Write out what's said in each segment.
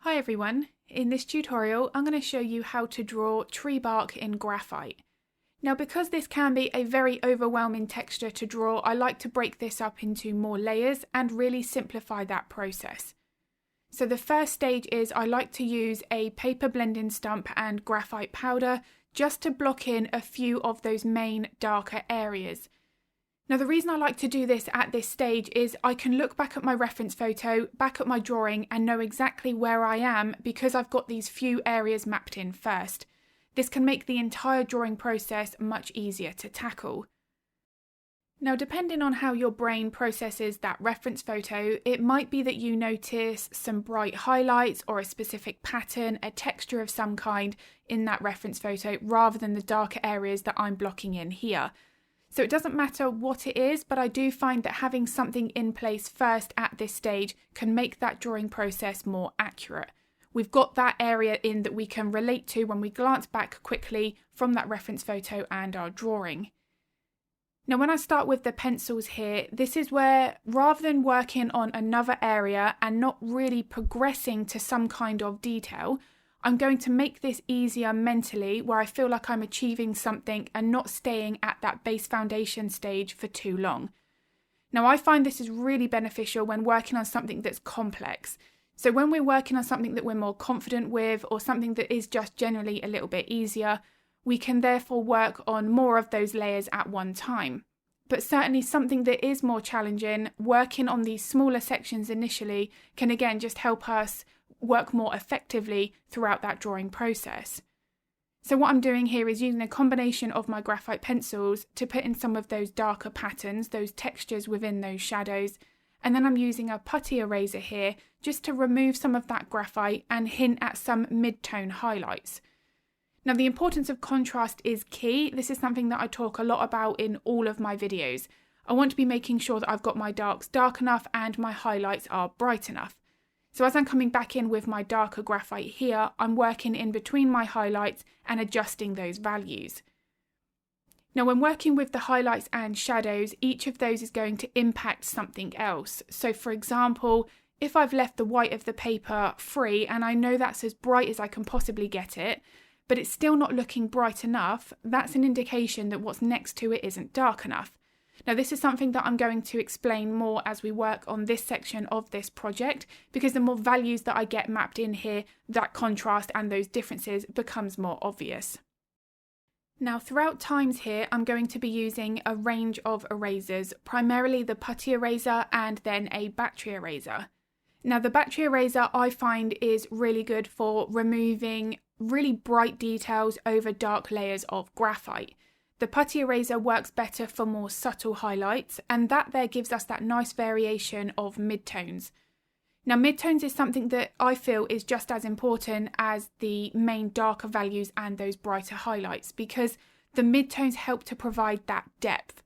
Hi everyone, in this tutorial I'm going to show you how to draw tree bark in graphite. Now because this can be a very overwhelming texture to draw, I like to break this up into more layers and really simplify that process. So the first stage is I like to use a paper blending stump and graphite powder just to block in a few of those main darker areas. Now the reason I like to do this at this stage is I can look back at my reference photo, back at my drawing and know exactly where I am because I've got these few areas mapped in first. This can make the entire drawing process much easier to tackle. Now depending on how your brain processes that reference photo, it might be that you notice some bright highlights or a specific pattern, a texture of some kind in that reference photo rather than the darker areas that I'm blocking in here. So it doesn't matter what it is, but I do find that having something in place first at this stage can make that drawing process more accurate. We've got that area in that we can relate to when we glance back quickly from that reference photo and our drawing. Now when I start with the pencils here, this is where rather than working on another area and not really progressing to some kind of detail, I'm going to make this easier mentally where I feel like I'm achieving something and not staying at that base foundation stage for too long. Now I find this is really beneficial when working on something that's complex. So when we're working on something that we're more confident with or something that is just generally a little bit easier, we can therefore work on more of those layers at one time. But certainly something that is more challenging, working on these smaller sections initially can again just help us work more effectively throughout that drawing process. So what I'm doing here is using a combination of my graphite pencils to put in some of those darker patterns, those textures within those shadows, and then I'm using a putty eraser here just to remove some of that graphite and hint at some mid-tone highlights. Now the importance of contrast is key. This is something that I talk a lot about in all of my videos. I want to be making sure that I've got my darks dark enough and my highlights are bright enough. So as I'm coming back in with my darker graphite here, I'm working in between my highlights and adjusting those values. Now when working with the highlights and shadows, each of those is going to impact something else. So for example, if I've left the white of the paper free and I know that's as bright as I can possibly get it, but it's still not looking bright enough, that's an indication that what's next to it isn't dark enough. Now this is something that I'm going to explain more as we work on this section of this project, because the more values that I get mapped in here, that contrast and those differences becomes more obvious. Now throughout times here, I'm going to be using a range of erasers, primarily the putty eraser and then a battery eraser. Now the battery eraser I find is really good for removing really bright details over dark layers of graphite. The putty eraser works better for more subtle highlights, and that there gives us that nice variation of midtones. Now midtones is something that I feel is just as important as the main darker values and those brighter highlights, because the midtones help to provide that depth.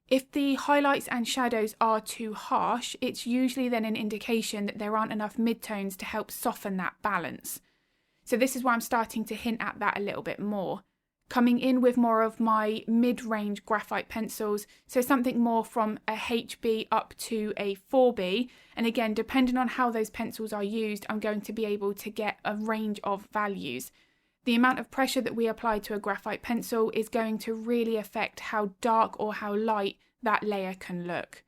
If the highlights and shadows are too harsh, it's usually then an indication that there aren't enough midtones to help soften that balance. So this is why I'm starting to hint at that a little bit more. Coming in with more of my mid-range graphite pencils, so something more from a HB up to a 4B, and again depending on how those pencils are used, I'm going to be able to get a range of values. The amount of pressure that we apply to a graphite pencil is going to really affect how dark or how light that layer can look.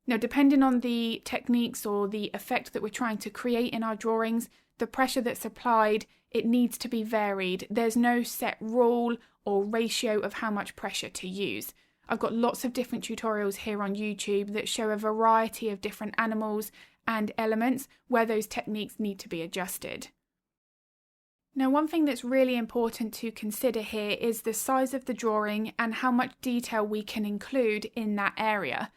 Now depending on the techniques or the effect that we're trying to create in our drawings, the pressure that's applied, it needs to be varied. There's no set rule or ratio of how much pressure to use. I've got lots of different tutorials here on YouTube that show a variety of different animals and elements where those techniques need to be adjusted. Now one thing that's really important to consider here is the size of the drawing and how much detail we can include in that area.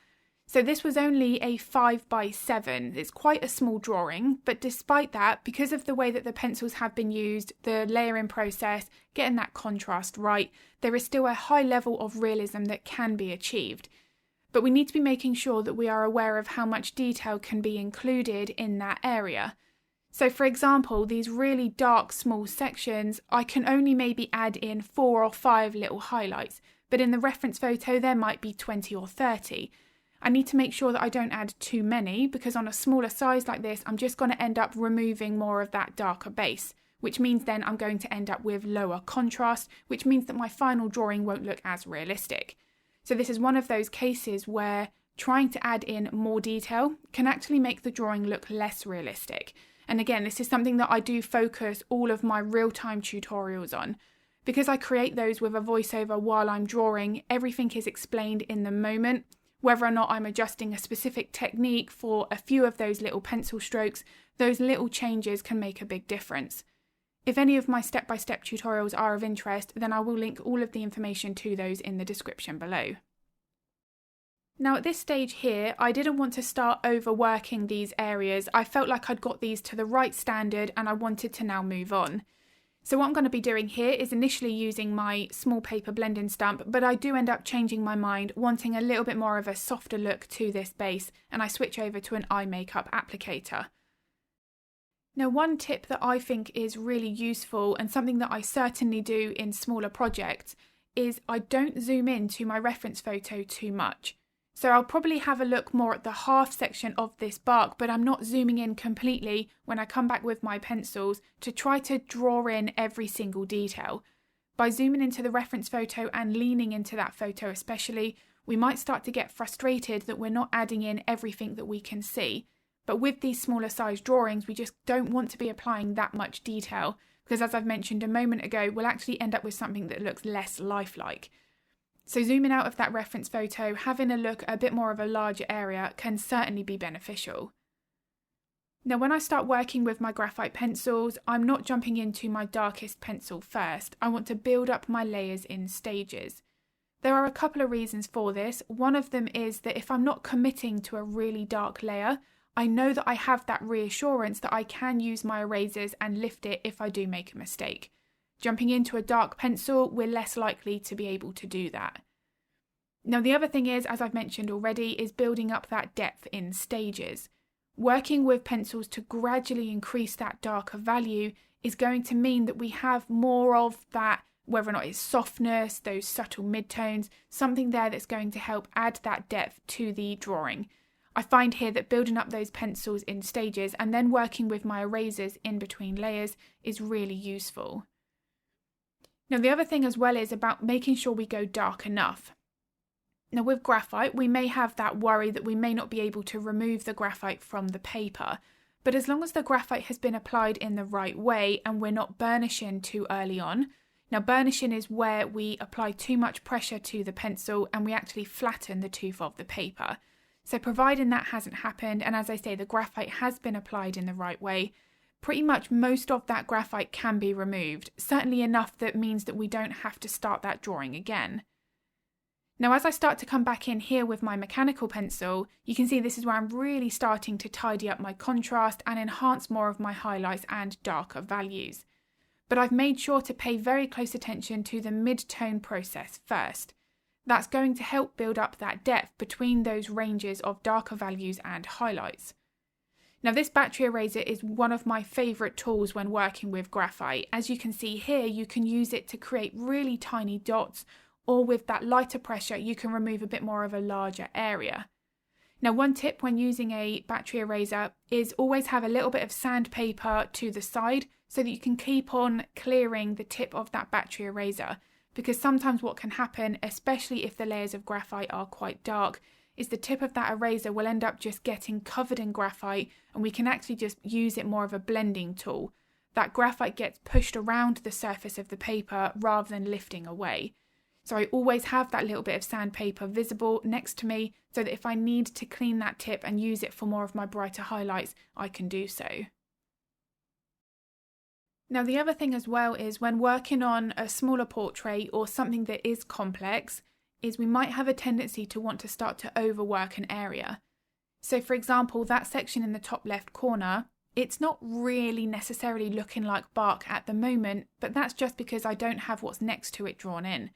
So this was only a 5x7, it's quite a small drawing, but despite that, because of the way that the pencils have been used, the layering process, getting that contrast right, there is still a high level of realism that can be achieved. But we need to be making sure that we are aware of how much detail can be included in that area. So for example, these really dark small sections, I can only maybe add in 4 or 5 little highlights, but in the reference photo there might be 20 or 30. I need to make sure that I don't add too many, because on a smaller size like this, I'm just going to end up removing more of that darker base, which means then I'm going to end up with lower contrast, which means that my final drawing won't look as realistic. So this is one of those cases where trying to add in more detail can actually make the drawing look less realistic. And again, this is something that I do focus all of my real-time tutorials on. Because I create those with a voiceover while I'm drawing, everything is explained in the moment. Whether or not I'm adjusting a specific technique for a few of those little pencil strokes, those little changes can make a big difference. If any of my step-by-step tutorials are of interest, then I will link all of the information to those in the description below. Now at this stage here, I didn't want to start overworking these areas. I felt like I'd got these to the right standard and I wanted to now move on. So what I'm going to be doing here is initially using my small paper blending stump, but I do end up changing my mind, wanting a little bit more of a softer look to this base, and I switch over to an eye makeup applicator. Now one tip that I think is really useful and something that I certainly do in smaller projects is I don't zoom in to my reference photo too much. So I'll probably have a look more at the half section of this bark, but I'm not zooming in completely when I come back with my pencils to try to draw in every single detail. By zooming into the reference photo and leaning into that photo especially, we might start to get frustrated that we're not adding in everything that we can see. But with these smaller size drawings, we just don't want to be applying that much detail because, as I've mentioned a moment ago, we'll actually end up with something that looks less lifelike. So zooming out of that reference photo, having a look at a bit more of a larger area can certainly be beneficial. Now when I start working with my graphite pencils, I'm not jumping into my darkest pencil first. I want to build up my layers in stages. There are a couple of reasons for this. One of them is that if I'm not committing to a really dark layer, I know that I have that reassurance that I can use my erasers and lift it if I do make a mistake. Jumping into a dark pencil, we're less likely to be able to do that. Now the other thing is, as I've mentioned already, is building up that depth in stages. Working with pencils to gradually increase that darker value is going to mean that we have more of that, whether or not it's softness, those subtle midtones, something there that's going to help add that depth to the drawing. I find here that building up those pencils in stages and then working with my erasers in between layers is really useful. Now the other thing as well is about making sure we go dark enough. Now with graphite, we may have that worry that we may not be able to remove the graphite from the paper, but as long as the graphite has been applied in the right way and we're not burnishing too early on. Now burnishing is where we apply too much pressure to the pencil and we actually flatten the tooth of the paper. So providing that hasn't happened, and as I say, the graphite has been applied in the right way, pretty much most of that graphite can be removed, certainly enough that means that we don't have to start that drawing again. Now as I start to come back in here with my mechanical pencil, you can see this is where I'm really starting to tidy up my contrast and enhance more of my highlights and darker values. But I've made sure to pay very close attention to the mid-tone process first. That's going to help build up that depth between those ranges of darker values and highlights. Now this battery eraser is one of my favourite tools when working with graphite. As you can see here, you can use it to create really tiny dots, or with that lighter pressure you can remove a bit more of a larger area. Now one tip when using a battery eraser is always have a little bit of sandpaper to the side so that you can keep on clearing the tip of that battery eraser. Because sometimes what can happen, especially if the layers of graphite are quite dark, is the tip of that eraser will end up just getting covered in graphite and we can actually just use it more of a blending tool. That graphite gets pushed around the surface of the paper rather than lifting away. So I always have that little bit of sandpaper visible next to me so that if I need to clean that tip and use it for more of my brighter highlights, I can do so. Now the other thing as well is when working on a smaller portrait or something that is complex, is we might have a tendency to want to start to overwork an area. So for example, that section in the top left corner, it's not really necessarily looking like bark at the moment, but that's just because I don't have what's next to it drawn in.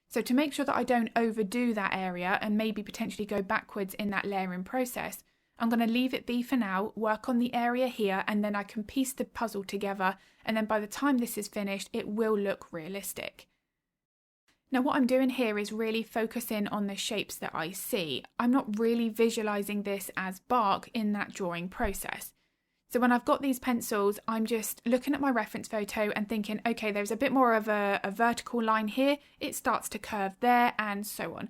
So to make sure that I don't overdo that area and maybe potentially go backwards in that layering process, I'm going to leave it be for now, work on the area here, and then I can piece the puzzle together, and then by the time this is finished, it will look realistic. Now what I'm doing here is really focusing on the shapes that I see. I'm not really visualizing this as bark in that drawing process. So when I've got these pencils, I'm just looking at my reference photo and thinking, okay, there's a bit more of a vertical line here, it starts to curve there, and so on.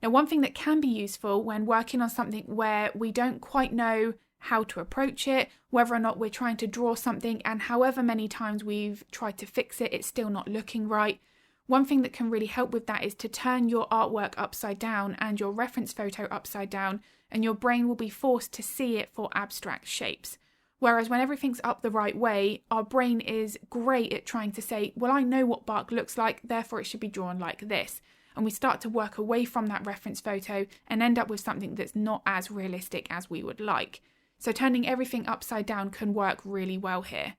Now one thing that can be useful when working on something where we don't quite know how to approach it, whether or not we're trying to draw something, and however many times we've tried to fix it, it's still not looking right. One thing that can really help with that is to turn your artwork upside down and your reference photo upside down, and your brain will be forced to see it for abstract shapes. Whereas when everything's up the right way, our brain is great at trying to say, well, I know what bark looks like, therefore it should be drawn like this. And we start to work away from that reference photo and end up with something that's not as realistic as we would like. So turning everything upside down can work really well here.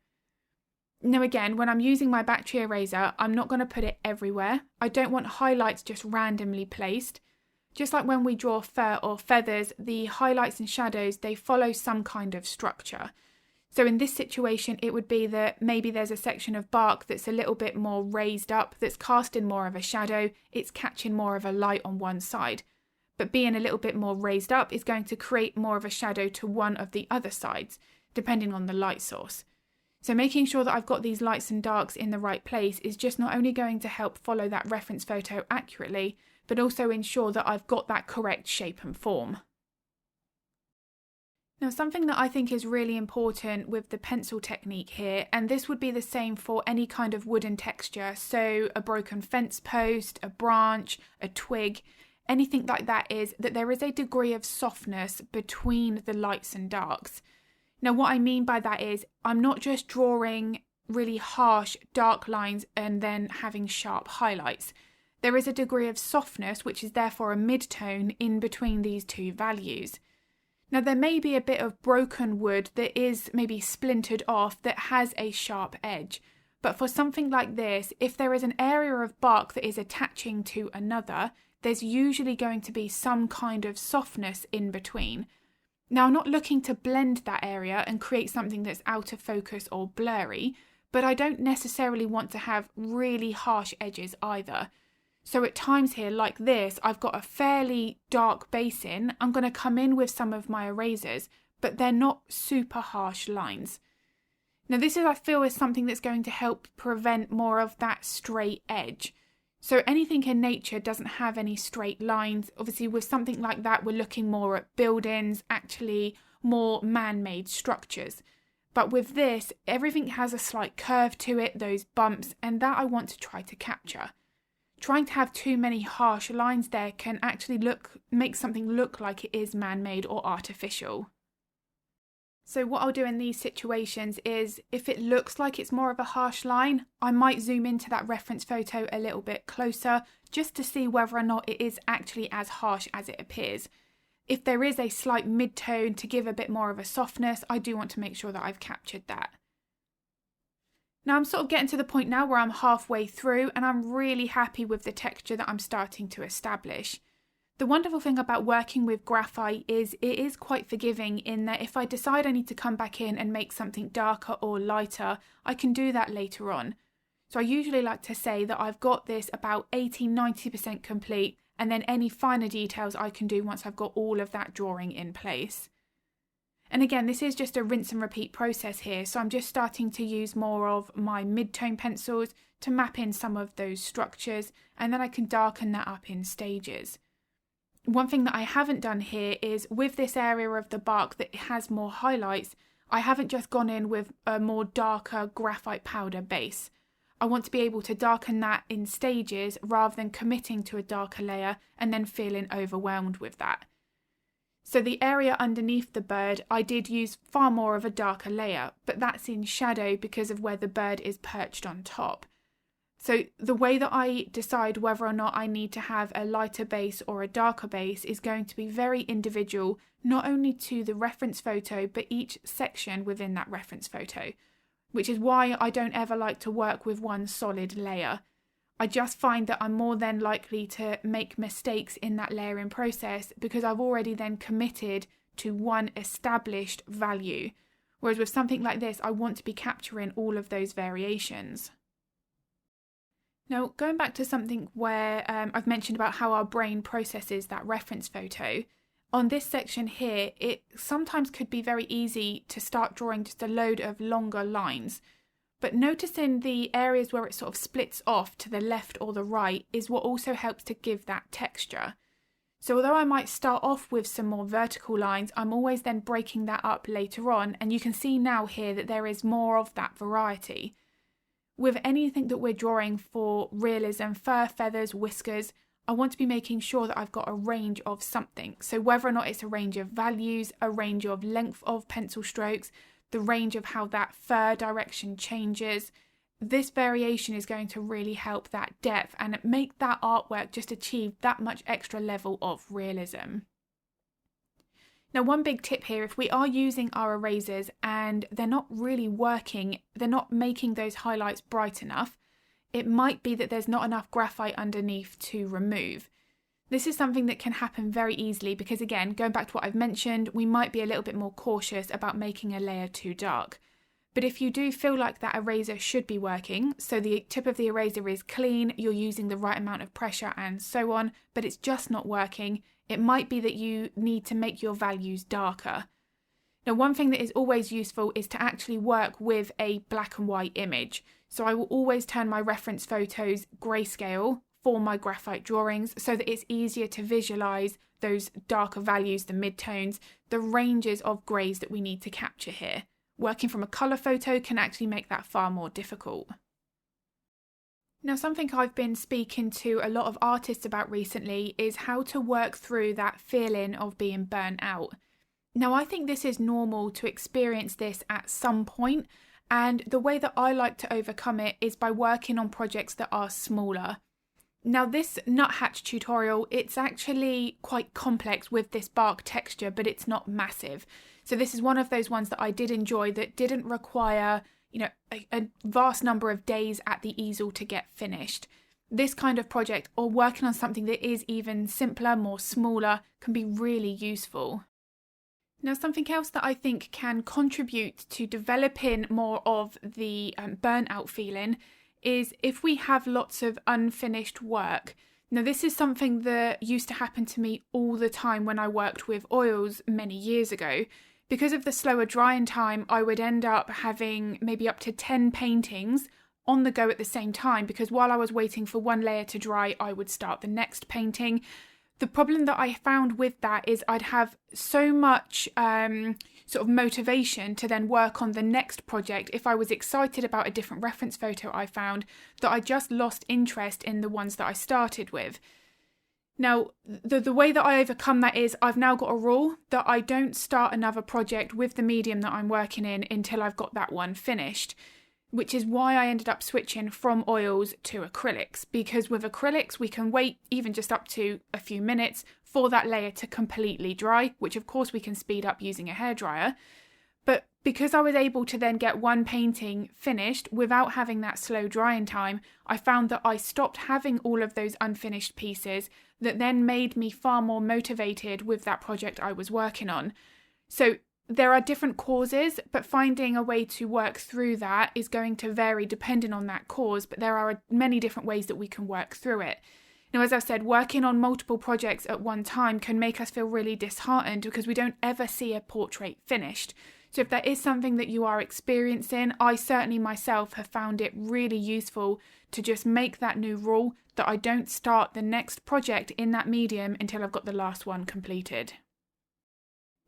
Now again, when I'm using my battery eraser, I'm not going to put it everywhere. I don't want highlights just randomly placed. Just like when we draw fur or feathers, the highlights and shadows, they follow some kind of structure. So in this situation, it would be that maybe there's a section of bark that's a little bit more raised up, that's casting more of a shadow, it's catching more of a light on one side. But being a little bit more raised up is going to create more of a shadow to one of the other sides, depending on the light source. So making sure that I've got these lights and darks in the right place is just not only going to help follow that reference photo accurately, but also ensure that I've got that correct shape and form. Now something that I think is really important with the pencil technique here, and this would be the same for any kind of wooden texture, so a broken fence post, a branch, a twig, anything like that, is that there is a degree of softness between the lights and darks. Now what I mean by that is I'm not just drawing really harsh dark lines and then having sharp highlights. There is a degree of softness, which is therefore a midtone, in between these two values. Now there may be a bit of broken wood that is maybe splintered off that has a sharp edge, but for something like this, if there is an area of bark that is attaching to another, there's usually going to be some kind of softness in between. Now I'm not looking to blend that area and create something that's out of focus or blurry, but I don't necessarily want to have really harsh edges either. So at times here, like this, I've got a fairly dark base in. I'm going to come in with some of my erasers, but they're not super harsh lines. Now this is, I feel, is something that's going to help prevent more of that straight edge. So anything in nature doesn't have any straight lines. Obviously with something like that, we're looking more at buildings, actually more man-made structures. But with this, everything has a slight curve to it, those bumps, and that I want to try to capture. Trying to have too many harsh lines there can actually make something look like it is man-made or artificial. So what I'll do in these situations is, if it looks like it's more of a harsh line, I might zoom into that reference photo a little bit closer just to see whether or not it is actually as harsh as it appears. If there is a slight mid-tone to give a bit more of a softness, I do want to make sure that I've captured that. Now I'm sort of getting to the point now where I'm halfway through and I'm really happy with the texture that I'm starting to establish. The wonderful thing about working with graphite is it is quite forgiving in that if I decide I need to come back in and make something darker or lighter, I can do that later on. So I usually like to say that I've got this about 80-90% complete, and then any finer details I can do once I've got all of that drawing in place. And again, this is just a rinse and repeat process here, so I'm just starting to use more of my mid-tone pencils to map in some of those structures, and then I can darken that up in stages. One thing that I haven't done here is, with this area of the bark that has more highlights, I haven't just gone in with a more darker graphite powder base. I want to be able to darken that in stages rather than committing to a darker layer and then feeling overwhelmed with that. So the area underneath the bird, I did use far more of a darker layer, but that's in shadow because of where the bird is perched on top. So the way that I decide whether or not I need to have a lighter base or a darker base is going to be very individual, not only to the reference photo, but each section within that reference photo, which is why I don't ever like to work with one solid layer. I just find that I'm more than likely to make mistakes in that layering process because I've already then committed to one established value. Whereas with something like this, I want to be capturing all of those variations. Now, going back to something where I've mentioned about how our brain processes that reference photo, on this section here, it sometimes could be very easy to start drawing just a load of longer lines. But noticing the areas where it sort of splits off to the left or the right is what also helps to give that texture. So although I might start off with some more vertical lines, I'm always then breaking that up later on, and you can see now here that there is more of that variety. With anything that we're drawing for realism, fur, feathers, whiskers, I want to be making sure that I've got a range of something. So whether or not it's a range of values, a range of length of pencil strokes, the range of how that fur direction changes, this variation is going to really help that depth and make that artwork just achieve that much extra level of realism. Now, one big tip here, if we are using our erasers and they're not really working, they're not making those highlights bright enough, it might be that there's not enough graphite underneath to remove. This is something that can happen very easily because, again, going back to what I've mentioned, we might be a little bit more cautious about making a layer too dark. But if you do feel like that eraser should be working, so the tip of the eraser is clean, you're using the right amount of pressure and so on, but it's just not working, it might be that you need to make your values darker. Now, one thing that is always useful is to actually work with a black and white image. So I will always turn my reference photos grayscale for my graphite drawings so that it's easier to visualize those darker values, the midtones, the ranges of greys that we need to capture here. Working from a colour photo can actually make that far more difficult. Now, something I've been speaking to a lot of artists about recently is how to work through that feeling of being burnt out. Now, I think this is normal to experience this at some point, and the way that I like to overcome it is by working on projects that are smaller. Now, this Nuthatch tutorial, it's actually quite complex with this bark texture, but it's not massive. So this is one of those ones that I did enjoy that didn't require, a vast number of days at the easel to get finished. This kind of project, or working on something that is even simpler, more smaller, can be really useful. Now, something else that I think can contribute to developing more of the burnout feeling is if we have lots of unfinished work. Now, this is something that used to happen to me all the time when I worked with oils many years ago. Because of the slower drying time, I would end up having maybe up to 10 paintings on the go at the same time, because while I was waiting for one layer to dry, I would start the next painting. The problem that I found with that is I'd have so much sort of motivation to then work on the next project if I was excited about a different reference photo I found, that I just lost interest in the ones that I started with. Now, the way that I overcome that is I've now got a rule that I don't start another project with the medium that I'm working in until I've got that one finished, which is why I ended up switching from oils to acrylics, because with acrylics we can wait even just up to a few minutes for that layer to completely dry, which of course we can speed up using a hairdryer. But because I was able to then get one painting finished without having that slow drying time, I found that I stopped having all of those unfinished pieces that then made me far more motivated with that project I was working on. So there are different causes, but finding a way to work through that is going to vary depending on that cause, but there are many different ways that we can work through it. Now, as I've said, working on multiple projects at one time can make us feel really disheartened because we don't ever see a portrait finished. So if there is something that you are experiencing, I certainly myself have found it really useful to just make that new rule that I don't start the next project in that medium until I've got the last one completed.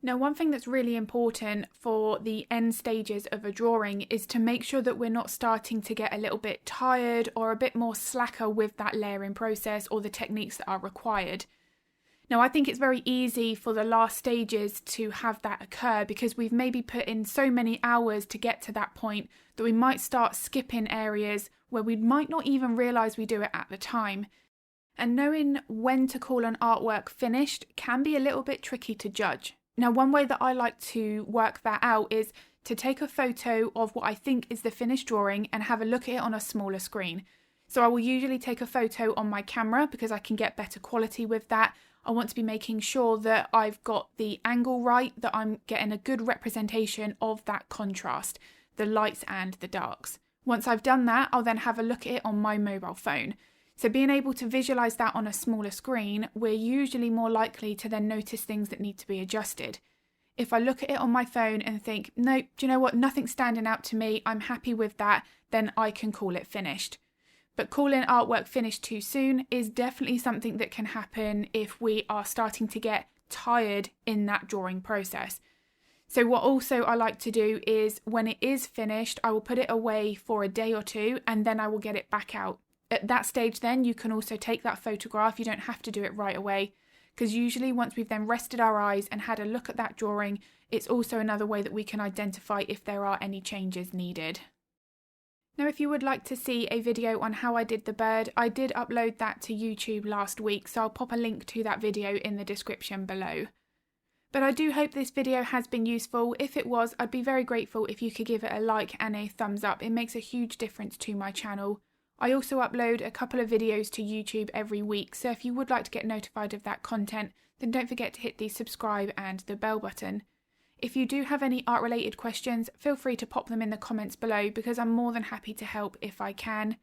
Now, one thing that's really important for the end stages of a drawing is to make sure that we're not starting to get a little bit tired or a bit more slacker with that layering process or the techniques that are required. Now, I think it's very easy for the last stages to have that occur because we've maybe put in so many hours to get to that point that we might start skipping areas where we might not even realise we do it at the time. And knowing when to call an artwork finished can be a little bit tricky to judge. Now, one way that I like to work that out is to take a photo of what I think is the finished drawing and have a look at it on a smaller screen. So I will usually take a photo on my camera because I can get better quality with that. I want to be making sure that I've got the angle right, that I'm getting a good representation of that contrast, the lights and the darks. Once I've done that, I'll then have a look at it on my mobile phone. So being able to visualise that on a smaller screen, we're usually more likely to then notice things that need to be adjusted. If I look at it on my phone and think, no, do you know what, nothing's standing out to me, I'm happy with that, then I can call it finished. But calling artwork finished too soon is definitely something that can happen if we are starting to get tired in that drawing process. So what also I like to do is when it is finished, I will put it away for a day or two and then I will get it back out. At that stage then you can also take that photograph, you don't have to do it right away, because usually once we've then rested our eyes and had a look at that drawing, it's also another way that we can identify if there are any changes needed. Now if you would like to see a video on how I did the bird, I did upload that to YouTube last week, so I'll pop a link to that video in the description below. But I do hope this video has been useful. If it was, I'd be very grateful if you could give it a like and a thumbs up. It makes a huge difference to my channel. I also upload a couple of videos to YouTube every week, so if you would like to get notified of that content, then don't forget to hit the subscribe and the bell button. If you do have any art related questions, feel free to pop them in the comments below because I'm more than happy to help if I can.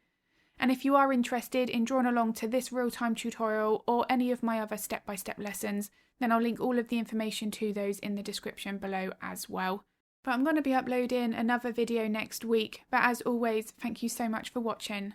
And if you are interested in drawing along to this real-time tutorial or any of my other step-by-step lessons, then I'll link all of the information to those in the description below as well. But I'm going to be uploading another video next week, but as always, thank you so much for watching.